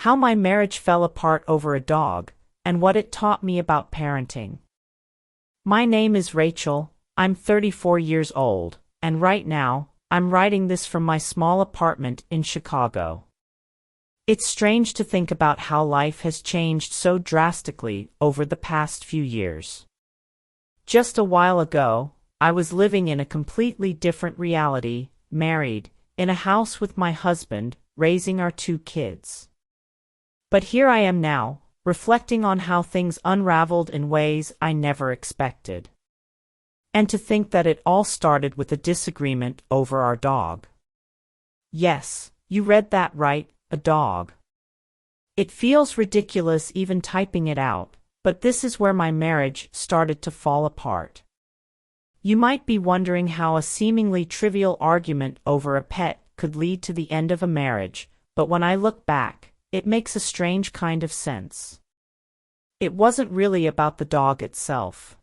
how my marriage fell apart over a dog, and what it taught me about parenting. My name is Rachel, I'm 34 years old, and right now, I'm writing this from my small apartment in Chicago. It's strange to think about how life has changed so drastically over the past few years. Just a while ago, I was living in a completely different reality, married, in a house with my husband, raising our 2 kids. But here I am now, reflecting on how things unraveled in ways I never expected. And to think that it all started with a disagreement over our dog. Yes, you read that right, a dog. It feels ridiculous even typing it out, but this is where my marriage started to fall apart. You might be wondering how a seemingly trivial argument over a pet could lead to the end of a marriage, but when I look back, it makes a strange kind of sense. It wasn't really about the dog itself.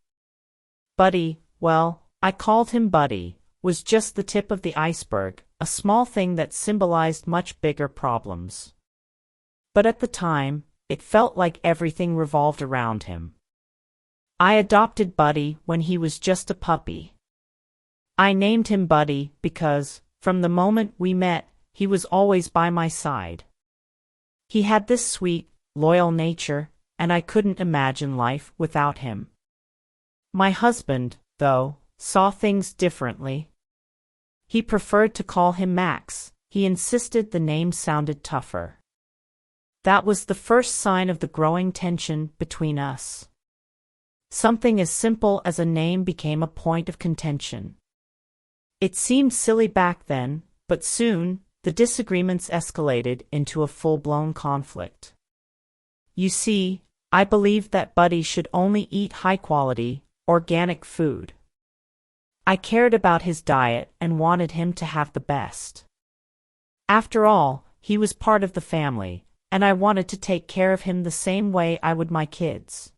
Buddy, well, I called him Buddy, was just the tip of the iceberg, a small thing that symbolized much bigger problems. But at the time, it felt like everything revolved around him. I adopted Buddy when he was just a puppy. I named him Buddy because, from the moment we met, he was always by my side. He had this sweet, loyal nature, and I couldn't imagine life without him. My husband, though, saw things differently. He preferred to call him Max. He insisted the name sounded tougher. That was the first sign of the growing tension between us. Something as simple as a name became a point of contention. It seemed silly back then, but soon, the disagreements escalated into a full-blown conflict. You see, I believed that Buddy should only eat high-quality, organic food. I cared about his diet and wanted him to have the best. After all, he was part of the family, and I wanted to take care of him the same way I would my kids.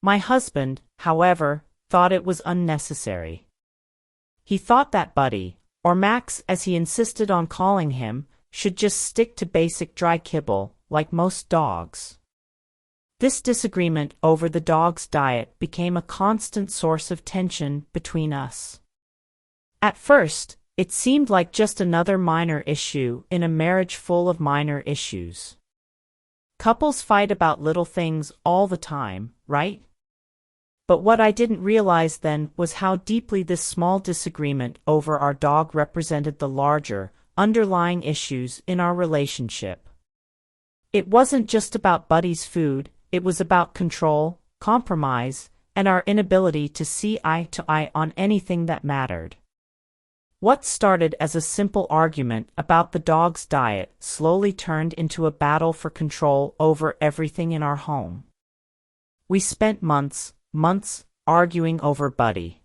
My husband, however, thought it was unnecessary. He thought that Buddy, or Max as he insisted on calling him, should just stick to basic dry kibble, like most dogs. This disagreement over the dog's diet became a constant source of tension between us. At first, it seemed like just another minor issue in a marriage full of minor issues. Couples fight about little things all the time, right? But what I didn't realize then was how deeply this small disagreement over our dog represented the larger, underlying issues in our relationship. It wasn't just about Buddy's food, it was about control, compromise, and our inability to see eye to eye on anything that mattered. What started as a simple argument about the dog's diet slowly turned into a battle for control over everything in our home. We spent months arguing over Buddy.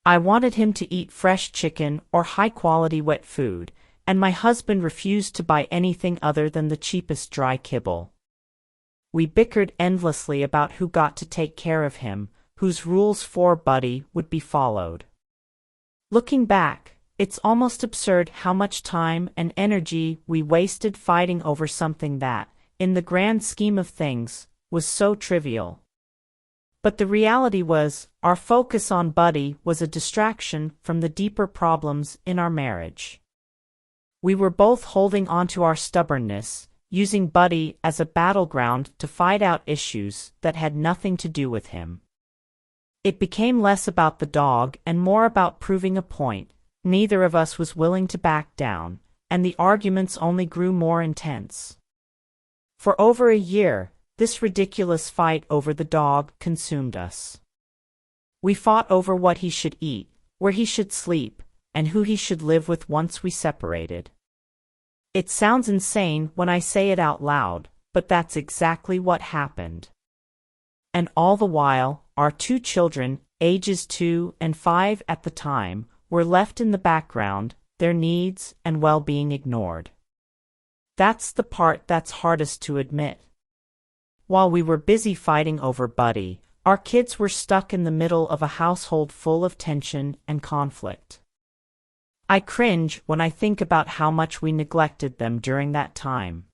I wanted him to eat fresh chicken or high-quality wet food, and my husband refused to buy anything other than the cheapest dry kibble. We bickered endlessly about who got to take care of him, whose rules for Buddy would be followed. Looking back, it's almost absurd how much time and energy we wasted fighting over something that, in the grand scheme of things, was so trivial. But the reality was, our focus on Buddy was a distraction from the deeper problems in our marriage. We were both holding onto our stubbornness, using Buddy as a battleground to fight out issues that had nothing to do with him. It became less about the dog and more about proving a point. Neither of us was willing to back down, and the arguments only grew more intense. For over a year, this ridiculous fight over the dog consumed us. We fought over what he should eat, where he should sleep, and who he should live with once we separated. It sounds insane when I say it out loud, but that's exactly what happened. And all the while, our 2 children, ages 2 and 5 at the time, were left in the background, their needs and well-being ignored. That's the part that's hardest to admit. While we were busy fighting over Buddy, our kids were stuck in the middle of a household full of tension and conflict. I cringe when I think about how much we neglected them during that time.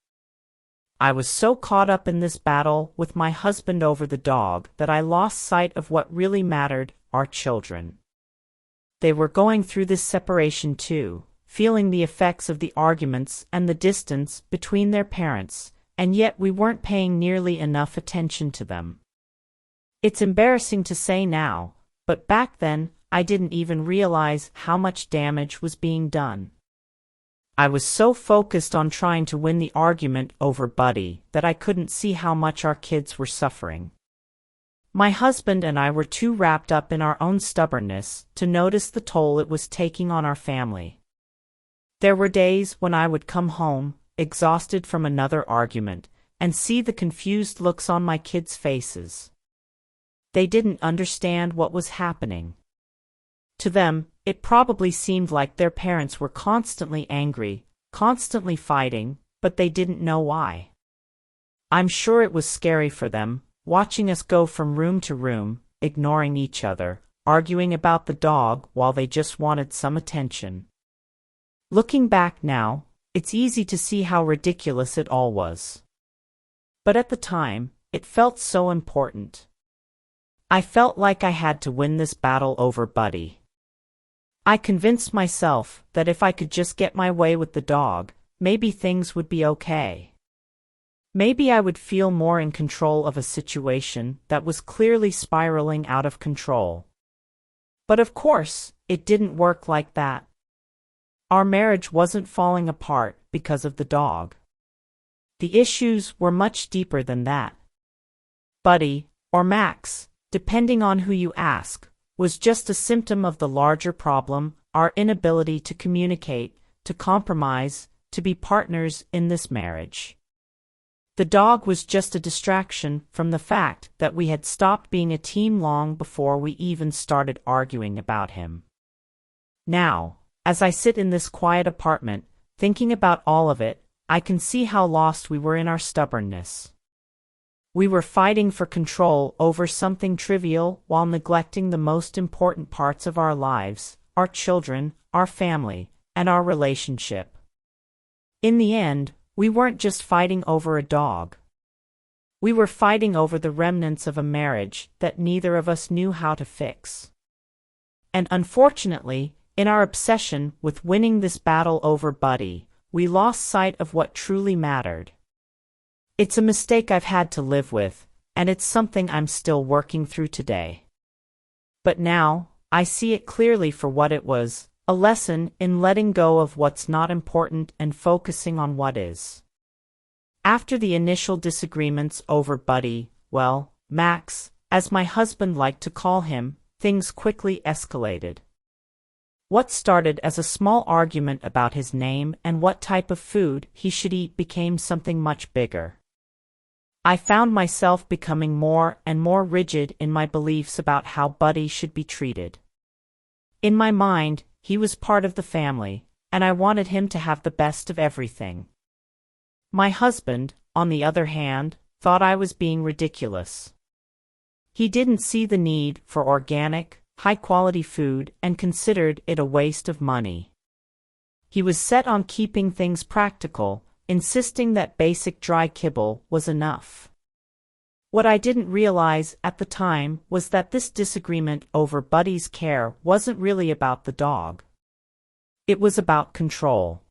I was so caught up in this battle with my husband over the dog that I lost sight of what really mattered, our children. They were going through this separation too, feeling the effects of the arguments and the distance between their parents, and yet we weren't paying nearly enough attention to them. It's embarrassing to say now, but back then, I didn't even realize how much damage was being done. I was so focused on trying to win the argument over Buddy that I couldn't see how much our kids were suffering. My husband and I were too wrapped up in our own stubbornness to notice the toll it was taking on our family. There were days when I would come home, exhausted from another argument, and see the confused looks on my kids' faces. They didn't understand what was happening. To them, it probably seemed like their parents were constantly angry, constantly fighting, but they didn't know why. I'm sure it was scary for them, watching us go from room to room, ignoring each other, arguing about the dog while they just wanted some attention. Looking back now, it's easy to see how ridiculous it all was. But at the time, it felt so important. I felt like I had to win this battle over Buddy. I convinced myself that if I could just get my way with the dog, maybe things would be okay. Maybe I would feel more in control of a situation that was clearly spiraling out of control. But of course, it didn't work like that. Our marriage wasn't falling apart because of the dog. The issues were much deeper than that. Buddy, or Max, depending on who you ask, was just a symptom of the larger problem, our inability to communicate, to compromise, to be partners in this marriage. The dog was just a distraction from the fact that we had stopped being a team long before we even started arguing about him. Now, as I sit in this quiet apartment, thinking about all of it, I can see how lost we were in our stubbornness. We were fighting for control over something trivial while neglecting the most important parts of our lives, our children, our family, and our relationship. In the end, we weren't just fighting over a dog. We were fighting over the remnants of a marriage that neither of us knew how to fix. And unfortunately, in our obsession with winning this battle over Buddy, we lost sight of what truly mattered. It's a mistake I've had to live with, and it's something I'm still working through today. But now, I see it clearly for what it was, a lesson in letting go of what's not important and focusing on what is. After the initial disagreements over Buddy, well, Max, as my husband liked to call him, things quickly escalated. What started as a small argument about his name and what type of food he should eat became something much bigger. I found myself becoming more and more rigid in my beliefs about how Buddy should be treated. In my mind, he was part of the family, and I wanted him to have the best of everything. My husband, on the other hand, thought I was being ridiculous. He didn't see the need for organic, high-quality food and considered it a waste of money. He was set on keeping things practical, insisting that basic dry kibble was enough. What I didn't realize at the time was that this disagreement over Buddy's care wasn't really about the dog. It was about control.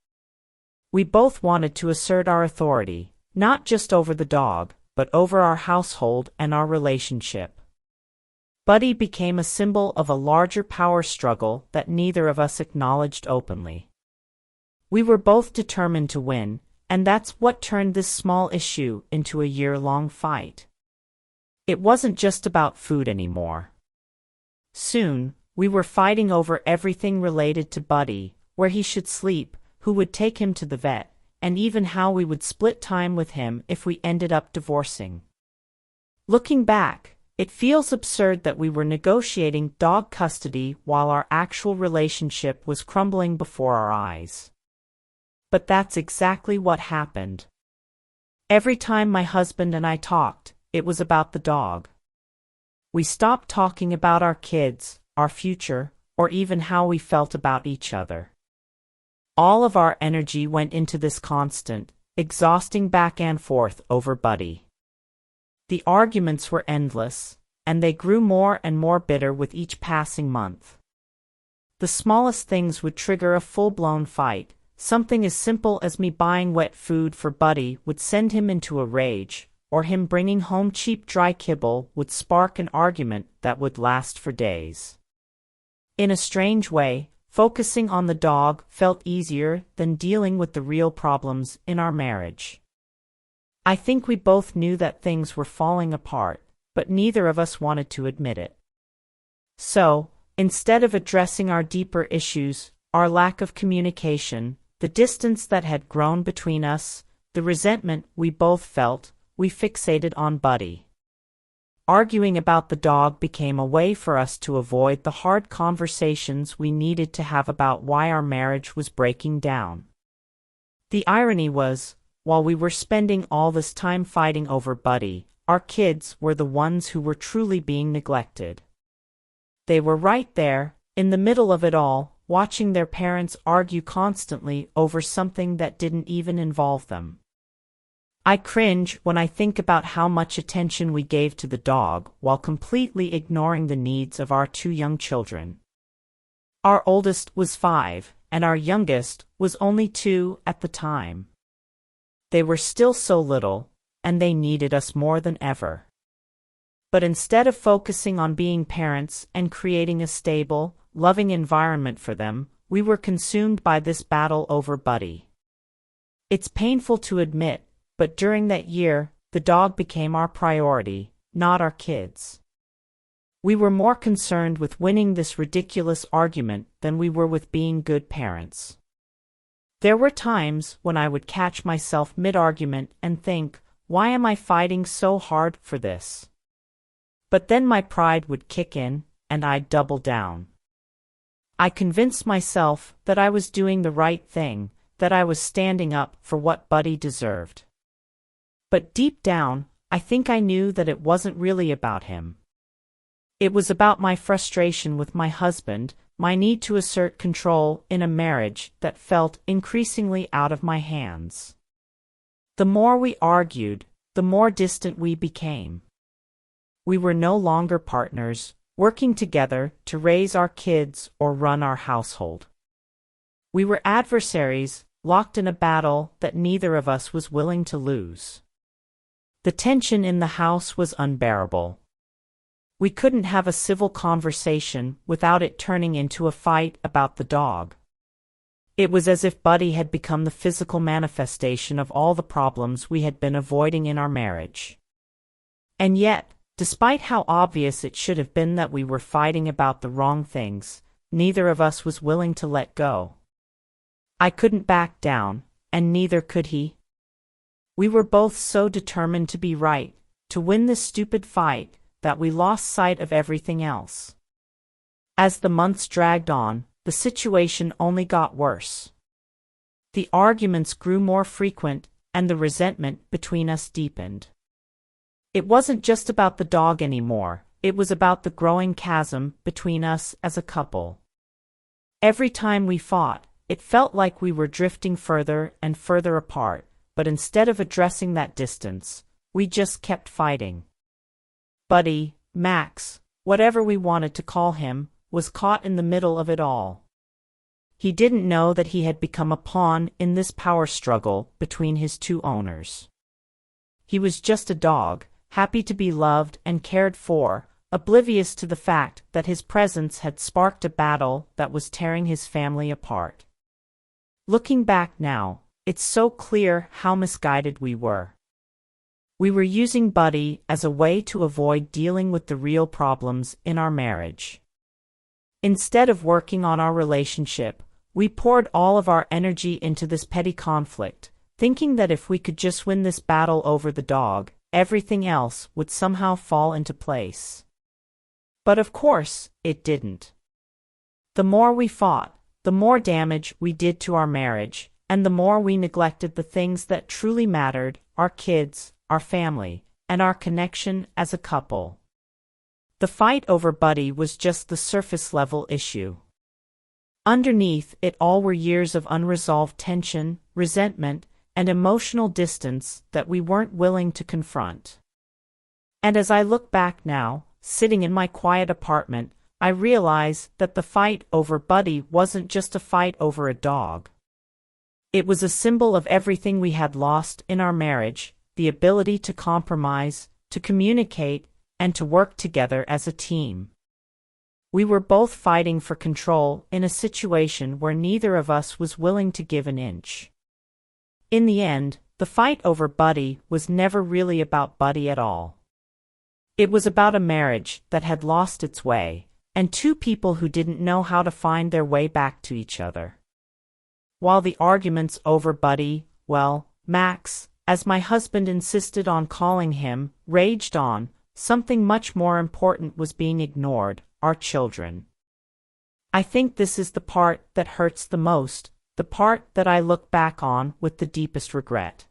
We both wanted to assert our authority, not just over the dog, but over our household and our relationship. Buddy became a symbol of a larger power struggle that neither of us acknowledged openly. We were both determined to win, and that's what turned this small issue into a year-long fight. It wasn't just about food anymore. Soon, we were fighting over everything related to Buddy, where he should sleep, who would take him to the vet, and even how we would split time with him if we ended up divorcing. Looking back, it feels absurd that we were negotiating dog custody while our actual relationship was crumbling before our eyes. But that's exactly what happened. Every time my husband and I talked, it was about the dog. We stopped talking about our kids, our future, or even how we felt about each other. All of our energy went into this constant, exhausting back and forth over Buddy. The arguments were endless, and they grew more and more bitter with each passing month. The smallest things would trigger a full-blown fight. Something as simple as me buying wet food for Buddy would send him into a rage, or him bringing home cheap dry kibble would spark an argument that would last for days. In a strange way, focusing on the dog felt easier than dealing with the real problems in our marriage. I think we both knew that things were falling apart, but neither of us wanted to admit it. So, instead of addressing our deeper issues, our lack of communication, the distance that had grown between us, the resentment we both felt, we fixated on Buddy. Arguing about the dog became a way for us to avoid the hard conversations we needed to have about why our marriage was breaking down. The irony was, while we were spending all this time fighting over Buddy, our kids were the ones who were truly being neglected. They were right there, in the middle of it all, watching their parents argue constantly over something that didn't even involve them. I cringe when I think about how much attention we gave to the dog while completely ignoring the needs of our two young children. Our oldest was 5, and our youngest was only 2 at the time. They were still so little, and they needed us more than ever. But instead of focusing on being parents and creating a stable, loving environment for them, we were consumed by this battle over Buddy. It's painful to admit, but during that year, the dog became our priority, not our kids. We were more concerned with winning this ridiculous argument than we were with being good parents. There were times when I would catch myself mid-argument and think, why am I fighting so hard for this? But then my pride would kick in, and I'd double down. I convinced myself that I was doing the right thing, that I was standing up for what Buddy deserved. But deep down, I think I knew that it wasn't really about him. It was about my frustration with my husband, my need to assert control in a marriage that felt increasingly out of my hands. The more we argued, the more distant we became. We were no longer partners, working together to raise our kids or run our household. We were adversaries, locked in a battle that neither of us was willing to lose. The tension in the house was unbearable. We couldn't have a civil conversation without it turning into a fight about the dog. It was as if Buddy had become the physical manifestation of all the problems we had been avoiding in our marriage. And yet, despite how obvious it should have been that we were fighting about the wrong things, neither of us was willing to let go. I couldn't back down, and neither could he. We were both so determined to be right, to win this stupid fight, that we lost sight of everything else. As the months dragged on, the situation only got worse. The arguments grew more frequent, and the resentment between us deepened. It wasn't just about the dog anymore, it was about the growing chasm between us as a couple. Every time we fought, it felt like we were drifting further and further apart, but instead of addressing that distance, we just kept fighting. Buddy, Max, whatever we wanted to call him, was caught in the middle of it all. He didn't know that he had become a pawn in this power struggle between his two owners. He was just a dog, happy to be loved and cared for, oblivious to the fact that his presence had sparked a battle that was tearing his family apart. Looking back now, it's so clear how misguided we were. We were using Buddy as a way to avoid dealing with the real problems in our marriage. Instead of working on our relationship, we poured all of our energy into this petty conflict, thinking that if we could just win this battle over the dog, everything else would somehow fall into place. But of course, it didn't. The more we fought, the more damage we did to our marriage, and the more we neglected the things that truly mattered, our kids, our family, and our connection as a couple. The fight over Buddy was just the surface-level issue. Underneath it all were years of unresolved tension, resentment, and emotional distance that we weren't willing to confront. And as I look back now, sitting in my quiet apartment, I realize that the fight over Buddy wasn't just a fight over a dog. It was a symbol of everything we had lost in our marriage: the ability to compromise, to communicate, and to work together as a team. We were both fighting for control in a situation where neither of us was willing to give an inch. In the end, the fight over Buddy was never really about Buddy at all. It was about a marriage that had lost its way, and two people who didn't know how to find their way back to each other. While the arguments over Buddy, well, Max, as my husband insisted on calling him, raged on, something much more important was being ignored: our children. I think this is the part that hurts the most, the part that I look back on with the deepest regret.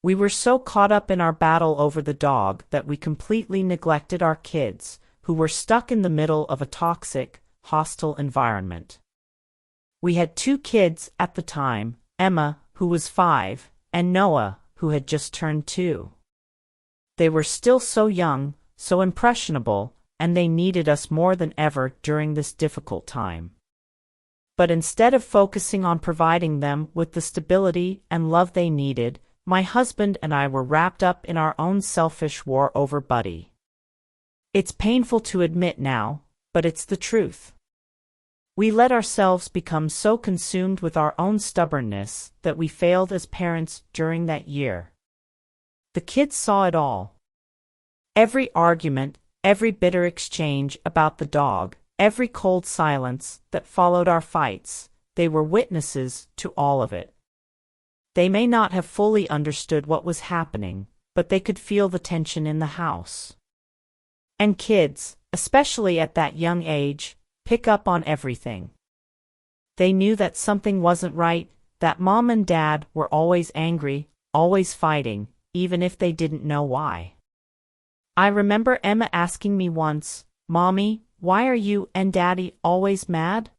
We were so caught up in our battle over the dog that we completely neglected our kids, who were stuck in the middle of a toxic, hostile environment. We had two kids at the time: Emma, who was 5, and Noah, who had just turned 2. They were still so young, so impressionable, and they needed us more than ever during this difficult time. But instead of focusing on providing them with the stability and love they needed, my husband and I were wrapped up in our own selfish war over Buddy. It's painful to admit now, but it's the truth. We let ourselves become so consumed with our own stubbornness that we failed as parents during that year. The kids saw it all. Every argument, every bitter exchange about the dog, every cold silence that followed our fights, they were witnesses to all of it. They may not have fully understood what was happening, but they could feel the tension in the house. And kids, especially at that young age, pick up on everything. They knew that something wasn't right, that mom and dad were always angry, always fighting, even if they didn't know why. I remember Emma asking me once, "Mommy, why are you and Daddy always mad?"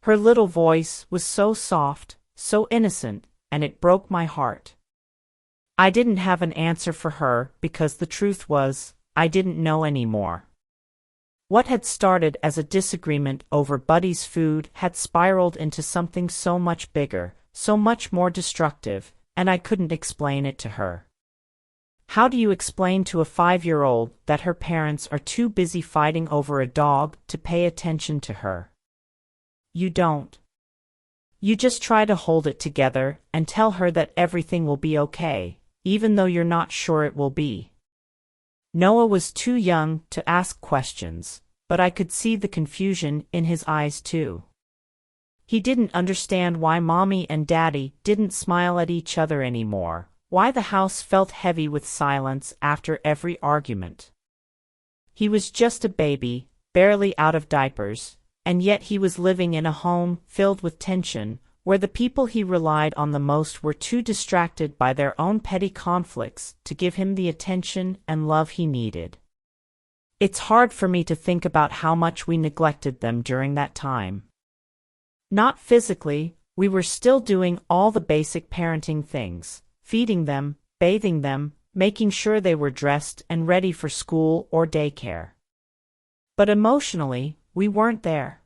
Her little voice was so soft, so innocent, and it broke my heart. I didn't have an answer for her because the truth was, I didn't know anymore. What had started as a disagreement over Buddy's food had spiraled into something so much bigger, so much more destructive, and I couldn't explain it to her. How do you explain to a 5-year-old that her parents are too busy fighting over a dog to pay attention to her? You don't. You just try to hold it together and tell her that everything will be okay, even though you're not sure it will be. Noah was too young to ask questions, but I could see the confusion in his eyes too. He didn't understand why Mommy and Daddy didn't smile at each other anymore, why the house felt heavy with silence after every argument. He was just a baby, barely out of diapers, and yet he was living in a home filled with tension, where the people he relied on the most were too distracted by their own petty conflicts to give him the attention and love he needed. It's hard for me to think about how much we neglected them during that time. Not physically, we were still doing all the basic parenting things: feeding them, bathing them, making sure they were dressed and ready for school or daycare. But emotionally, we weren't there.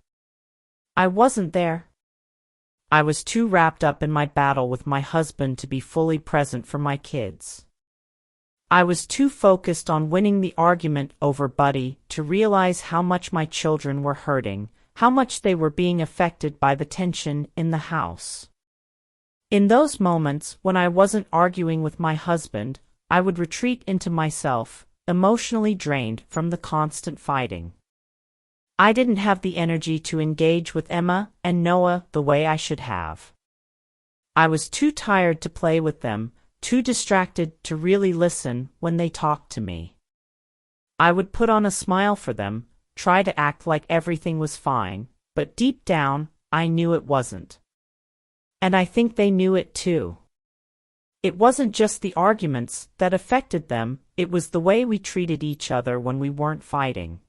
I wasn't there. I was too wrapped up in my battle with my husband to be fully present for my kids. I was too focused on winning the argument over Buddy to realize how much my children were hurting, how much they were being affected by the tension in the house. In those moments when I wasn't arguing with my husband, I would retreat into myself, emotionally drained from the constant fighting. I didn't have the energy to engage with Emma and Noah the way I should have. I was too tired to play with them, too distracted to really listen when they talked to me. I would put on a smile for them, try to act like everything was fine, but deep down, I knew it wasn't. And I think they knew it too. It wasn't just the arguments that affected them, it was the way we treated each other when we weren't fighting.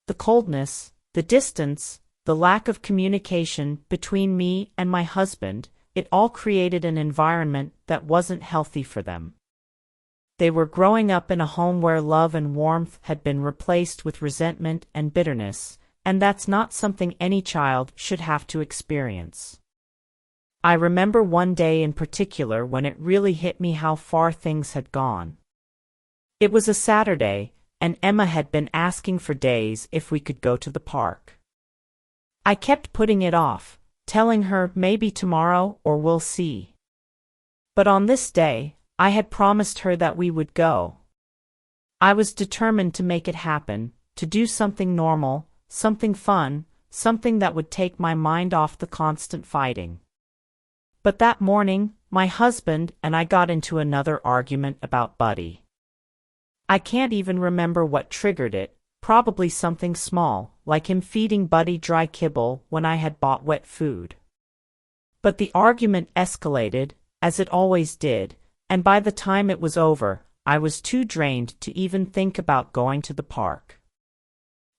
The coldness, the distance, the lack of communication between me and my husband, it all created an environment that wasn't healthy for them. They were growing up in a home where love and warmth had been replaced with resentment and bitterness, and that's not something any child should have to experience. I remember one day in particular when it really hit me how far things had gone. It was a Saturday, and Emma had been asking for days if we could go to the park. I kept putting it off, telling her maybe tomorrow or we'll see. But on this day, I had promised her that we would go. I was determined to make it happen, to do something normal, something fun, something that would take my mind off the constant fighting. But that morning, my husband and I got into another argument about Buddy. I can't even remember what triggered it, probably something small, like him feeding Buddy dry kibble when I had bought wet food. But the argument escalated, as it always did, and by the time it was over, I was too drained to even think about going to the park.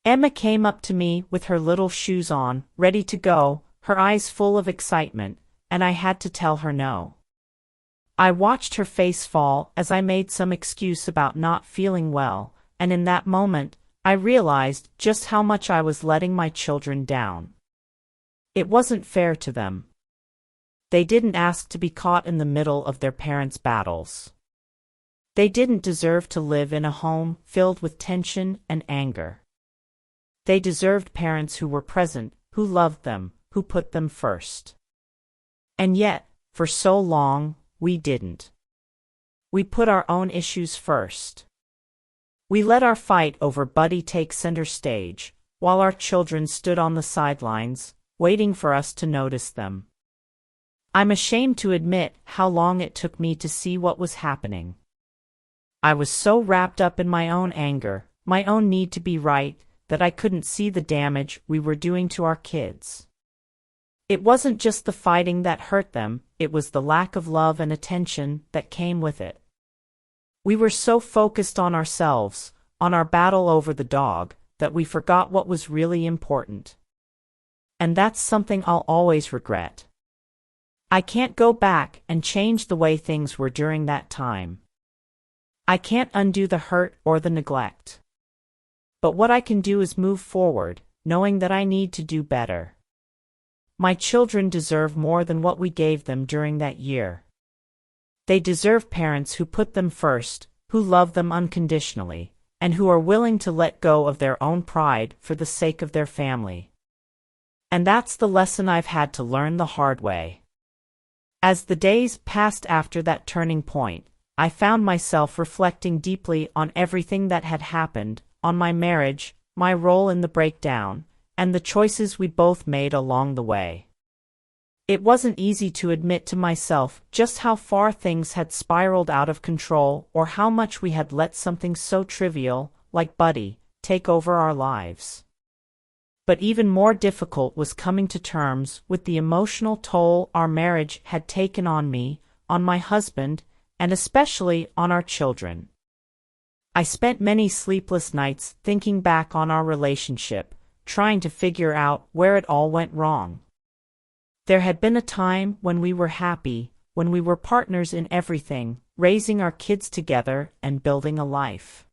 Emma came up to me with her little shoes on, ready to go, her eyes full of excitement, and I had to tell her no. I watched her face fall as I made some excuse about not feeling well, and in that moment, I realized just how much I was letting my children down. It wasn't fair to them. They didn't ask to be caught in the middle of their parents' battles. They didn't deserve to live in a home filled with tension and anger. They deserved parents who were present, who loved them, who put them first. And yet, for so long, we didn't. We put our own issues first. We let our fight over Buddy take center stage, while our children stood on the sidelines, waiting for us to notice them. I'm ashamed to admit how long it took me to see what was happening. I was so wrapped up in my own anger, my own need to be right, that I couldn't see the damage we were doing to our kids. It wasn't just the fighting that hurt them, it was the lack of love and attention that came with it. We were so focused on ourselves, on our battle over the dog, that we forgot what was really important. And that's something I'll always regret. I can't go back and change the way things were during that time. I can't undo the hurt or the neglect. But what I can do is move forward, knowing that I need to do better. My children deserve more than what we gave them during that year. They deserve parents who put them first, who love them unconditionally, and who are willing to let go of their own pride for the sake of their family. And that's the lesson I've had to learn the hard way. As the days passed after that turning point, I found myself reflecting deeply on everything that had happened, on my marriage, my role in the breakdown, and the choices we both made along the way. It wasn't easy to admit to myself just how far things had spiraled out of control or how much we had let something so trivial, like Buddy, take over our lives. But even more difficult was coming to terms with the emotional toll our marriage had taken on me, on my husband, and especially on our children. I spent many sleepless nights thinking back on our relationship, trying to figure out where it all went wrong. There had been a time when we were happy, when we were partners in everything, raising our kids together and building a life.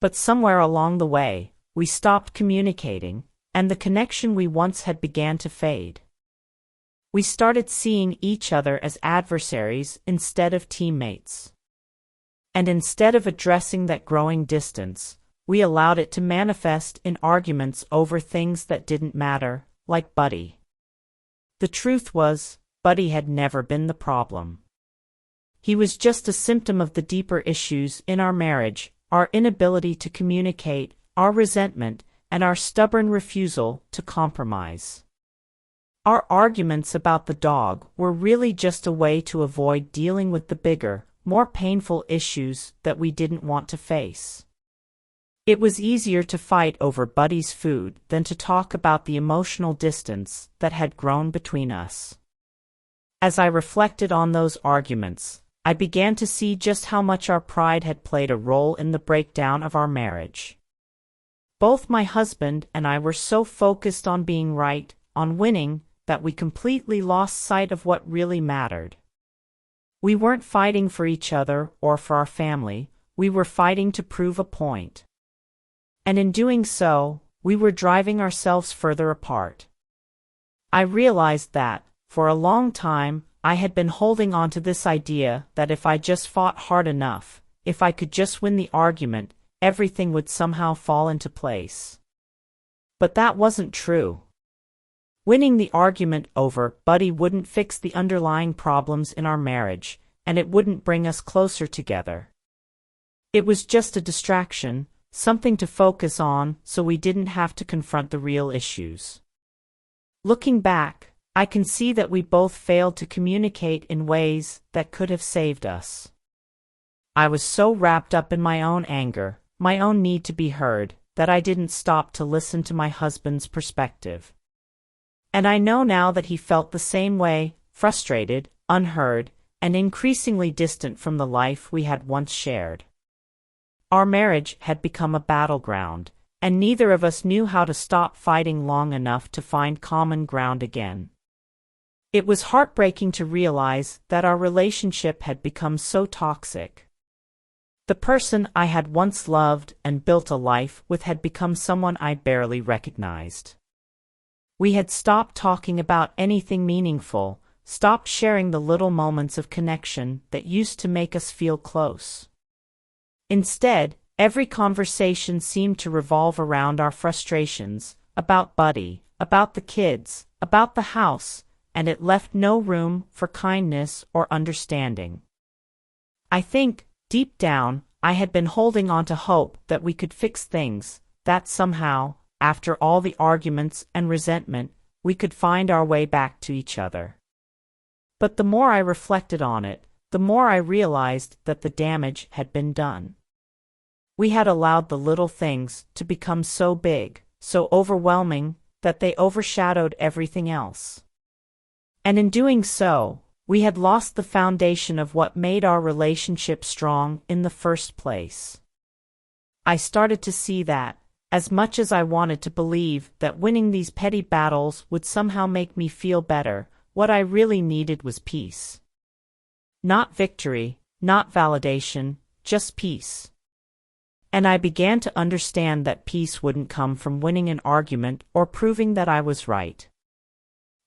But somewhere along the way, we stopped communicating, and the connection we once had began to fade. We started seeing each other as adversaries instead of teammates. And instead of addressing that growing distance, we allowed it to manifest in arguments over things that didn't matter, like Buddy. The truth was, Buddy had never been the problem. He was just a symptom of the deeper issues in our marriage, our inability to communicate, our resentment, and our stubborn refusal to compromise. Our arguments about the dog were really just a way to avoid dealing with the bigger, more painful issues that we didn't want to face. It was easier to fight over Buddy's food than to talk about the emotional distance that had grown between us. As I reflected on those arguments, I began to see just how much our pride had played a role in the breakdown of our marriage. Both my husband and I were so focused on being right, on winning, that we completely lost sight of what really mattered. We weren't fighting for each other or for our family, we were fighting to prove a point. And in doing so, we were driving ourselves further apart. I realized that, for a long time, I had been holding on to this idea that if I just fought hard enough, if I could just win the argument, everything would somehow fall into place. But that wasn't true. Winning the argument over Buddy wouldn't fix the underlying problems in our marriage, and it wouldn't bring us closer together. It was just a distraction, something to focus on so we didn't have to confront the real issues. Looking back, I can see that we both failed to communicate in ways that could have saved us. I was so wrapped up in my own anger, my own need to be heard, that I didn't stop to listen to my husband's perspective. And I know now that he felt the same way, frustrated, unheard, and increasingly distant from the life we had once shared. Our marriage had become a battleground, and neither of us knew how to stop fighting long enough to find common ground again. It was heartbreaking to realize that our relationship had become so toxic. The person I had once loved and built a life with had become someone I barely recognized. We had stopped talking about anything meaningful, stopped sharing the little moments of connection that used to make us feel close. Instead, every conversation seemed to revolve around our frustrations, about Buddy, about the kids, about the house, and it left no room for kindness or understanding. I think, deep down, I had been holding on to hope that we could fix things, that somehow, after all the arguments and resentment, we could find our way back to each other. But the more I reflected on it, the more I realized that the damage had been done. We had allowed the little things to become so big, so overwhelming, that they overshadowed everything else. And in doing so, we had lost the foundation of what made our relationship strong in the first place. I started to see that, as much as I wanted to believe that winning these petty battles would somehow make me feel better, what I really needed was peace. Not victory, not validation, just peace. And I began to understand that peace wouldn't come from winning an argument or proving that I was right.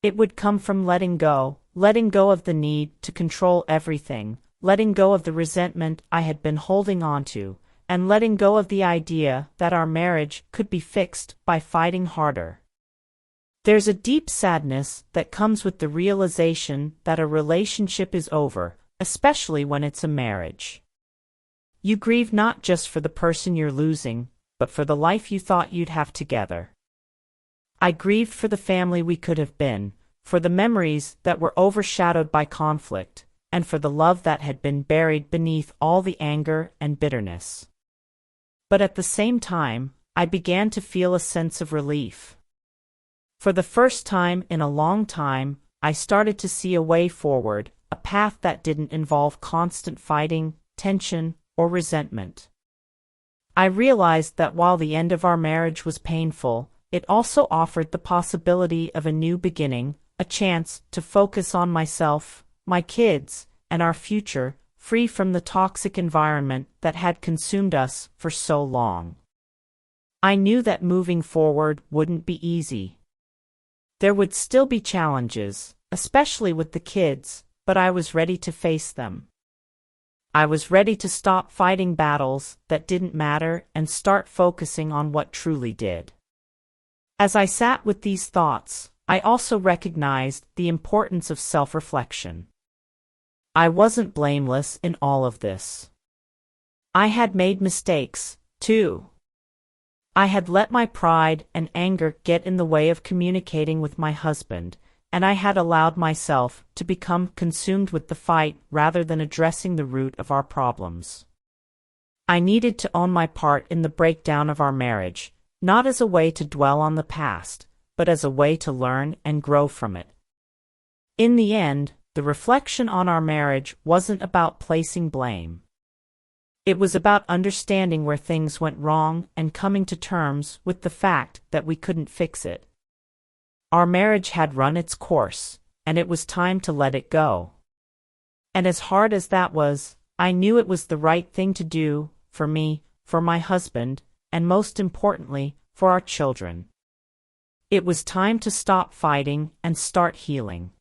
It would come from letting go of the need to control everything, letting go of the resentment I had been holding on to, and letting go of the idea that our marriage could be fixed by fighting harder. There's a deep sadness that comes with the realization that a relationship is over, especially when it's a marriage. You grieve not just for the person you're losing, but for the life you thought you'd have together. I grieved for the family we could have been, for the memories that were overshadowed by conflict, and for the love that had been buried beneath all the anger and bitterness. But at the same time, I began to feel a sense of relief. For the first time in a long time, I started to see a way forward, a path that didn't involve constant fighting, tension, or resentment. I realized that while the end of our marriage was painful, it also offered the possibility of a new beginning, a chance to focus on myself, my kids, and our future, free from the toxic environment that had consumed us for so long. I knew that moving forward wouldn't be easy. There would still be challenges, especially with the kids, but I was ready to face them. I was ready to stop fighting battles that didn't matter and start focusing on what truly did. As I sat with these thoughts, I also recognized the importance of self-reflection. I wasn't blameless in all of this. I had made mistakes, too. I had let my pride and anger get in the way of communicating with my husband, and I had allowed myself to become consumed with the fight rather than addressing the root of our problems. I needed to own my part in the breakdown of our marriage, not as a way to dwell on the past, but as a way to learn and grow from it. In the end, the reflection on our marriage wasn't about placing blame. It was about understanding where things went wrong and coming to terms with the fact that we couldn't fix it. Our marriage had run its course, and it was time to let it go. And as hard as that was, I knew it was the right thing to do, for me, for my husband, and most importantly, for our children. It was time to stop fighting and start healing.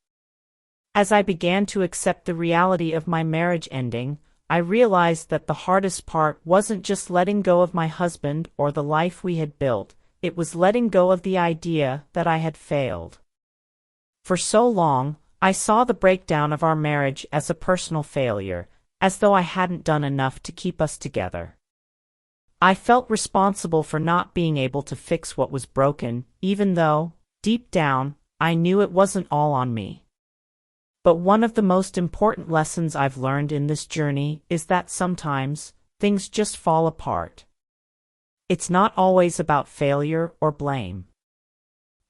As I began to accept the reality of my marriage ending, I realized that the hardest part wasn't just letting go of my husband or the life we had built, it was letting go of the idea that I had failed. For so long, I saw the breakdown of our marriage as a personal failure, as though I hadn't done enough to keep us together. I felt responsible for not being able to fix what was broken, even though, deep down, I knew it wasn't all on me. But one of the most important lessons I've learned in this journey is that sometimes, things just fall apart. It's not always about failure or blame.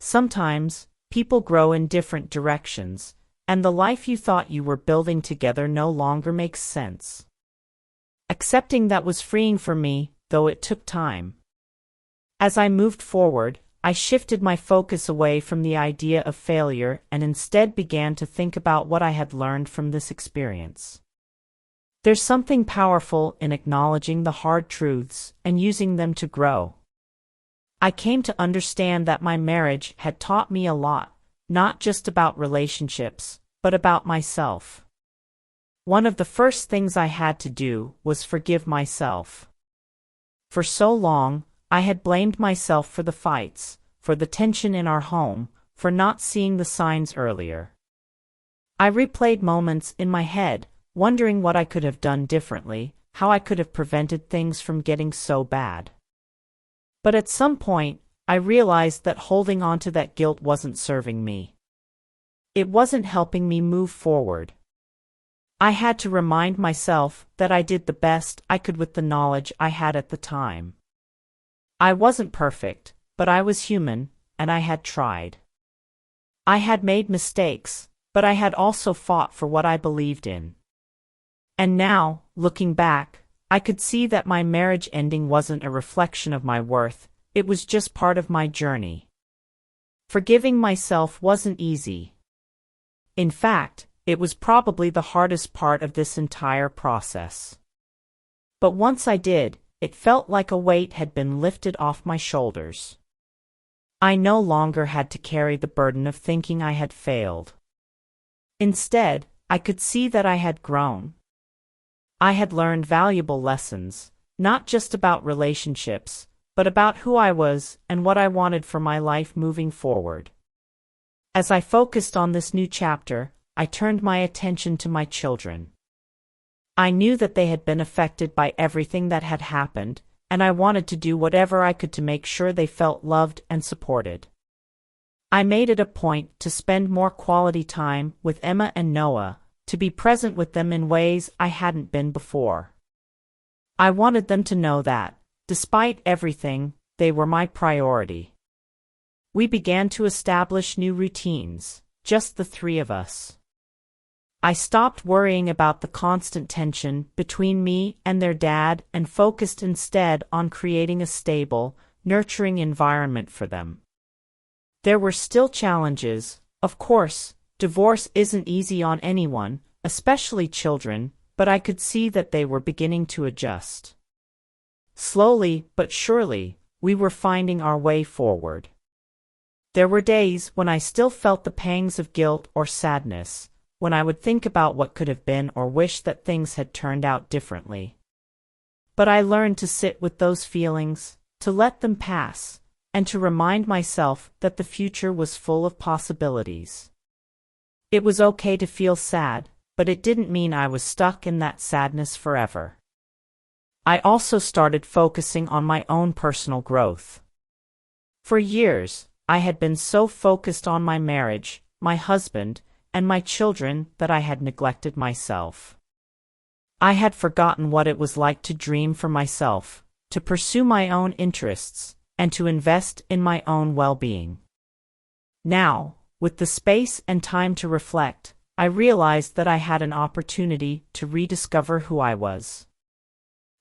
Sometimes, people grow in different directions, and the life you thought you were building together no longer makes sense. Accepting that was freeing for me, though it took time. As I moved forward, I shifted my focus away from the idea of failure and instead began to think about what I had learned from this experience. There's something powerful in acknowledging the hard truths and using them to grow. I came to understand that my marriage had taught me a lot, not just about relationships, but about myself. One of the first things I had to do was forgive myself. For so long, I had blamed myself for the fights, for the tension in our home, for not seeing the signs earlier. I replayed moments in my head, wondering what I could have done differently, how I could have prevented things from getting so bad. But at some point, I realized that holding on to that guilt wasn't serving me. It wasn't helping me move forward. I had to remind myself that I did the best I could with the knowledge I had at the time. I wasn't perfect, but I was human, and I had tried. I had made mistakes, but I had also fought for what I believed in. And now, looking back, I could see that my marriage ending wasn't a reflection of my worth, it was just part of my journey. Forgiving myself wasn't easy. In fact, it was probably the hardest part of this entire process. But once I did, it felt like a weight had been lifted off my shoulders. I no longer had to carry the burden of thinking I had failed. Instead, I could see that I had grown. I had learned valuable lessons, not just about relationships, but about who I was and what I wanted for my life moving forward. As I focused on this new chapter, I turned my attention to my children. I knew that they had been affected by everything that had happened, and I wanted to do whatever I could to make sure they felt loved and supported. I made it a point to spend more quality time with Emma and Noah, to be present with them in ways I hadn't been before. I wanted them to know that, despite everything, they were my priority. We began to establish new routines, just the three of us. I stopped worrying about the constant tension between me and their dad and focused instead on creating a stable, nurturing environment for them. There were still challenges, of course. Divorce isn't easy on anyone, especially children, but I could see that they were beginning to adjust. Slowly but surely, we were finding our way forward. There were days when I still felt the pangs of guilt or sadness, when I would think about what could have been or wish that things had turned out differently. But I learned to sit with those feelings, to let them pass, and to remind myself that the future was full of possibilities. It was okay to feel sad, but it didn't mean I was stuck in that sadness forever. I also started focusing on my own personal growth. For years, I had been so focused on my marriage, my husband, and my children that I had neglected myself. I had forgotten what it was like to dream for myself, to pursue my own interests, and to invest in my own well-being. Now, with the space and time to reflect, I realized that I had an opportunity to rediscover who I was.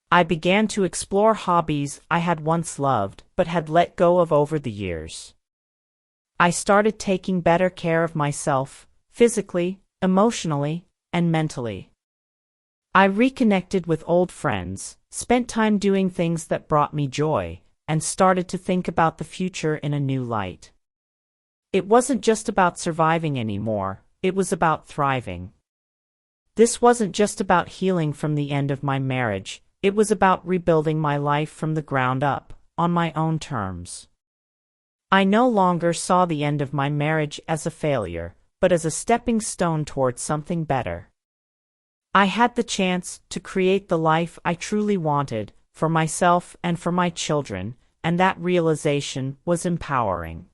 I began to explore hobbies I had once loved but had let go of over the years. I started taking better care of myself, physically, emotionally, and mentally. I reconnected with old friends, spent time doing things that brought me joy, and started to think about the future in a new light. It wasn't just about surviving anymore, it was about thriving. This wasn't just about healing from the end of my marriage, it was about rebuilding my life from the ground up, on my own terms. I no longer saw the end of my marriage as a failure, but as a stepping stone towards something better. I had the chance to create the life I truly wanted, for myself and for my children, and that realization was empowering.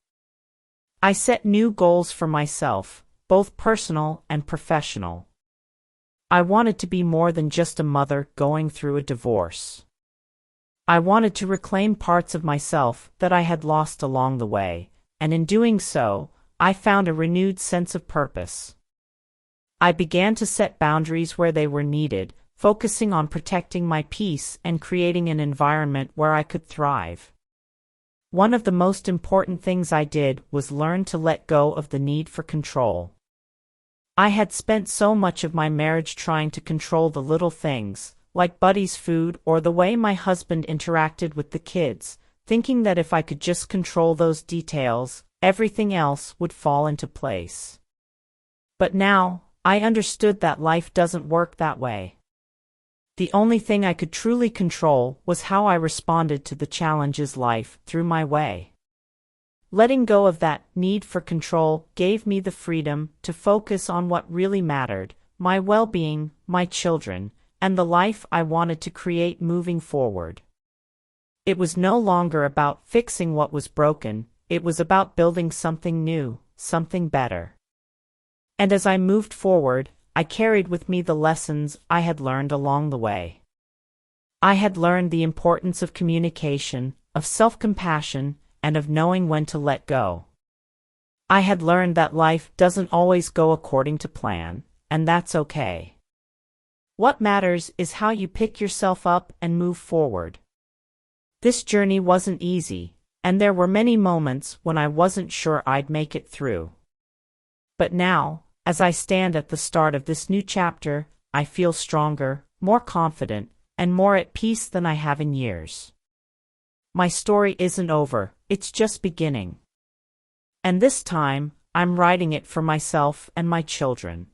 I set new goals for myself, both personal and professional. I wanted to be more than just a mother going through a divorce. I wanted to reclaim parts of myself that I had lost along the way, and in doing so, I found a renewed sense of purpose. I began to set boundaries where they were needed, focusing on protecting my peace and creating an environment where I could thrive. One of the most important things I did was learn to let go of the need for control. I had spent so much of my marriage trying to control the little things, like Buddy's food or the way my husband interacted with the kids, thinking that if I could just control those details, everything else would fall into place. But now, I understood that life doesn't work that way. The only thing I could truly control was how I responded to the challenges life threw my way. Letting go of that need for control gave me the freedom to focus on what really mattered, my well-being, my children, and the life I wanted to create moving forward. It was no longer about fixing what was broken, it was about building something new, something better. And as I moved forward, I carried with me the lessons I had learned along the way. I had learned the importance of communication, of self-compassion, and of knowing when to let go. I had learned that life doesn't always go according to plan, and that's okay. What matters is how you pick yourself up and move forward. This journey wasn't easy, and there were many moments when I wasn't sure I'd make it through. But now, as I stand at the start of this new chapter, I feel stronger, more confident, and more at peace than I have in years. My story isn't over, it's just beginning. And this time, I'm writing it for myself and my children.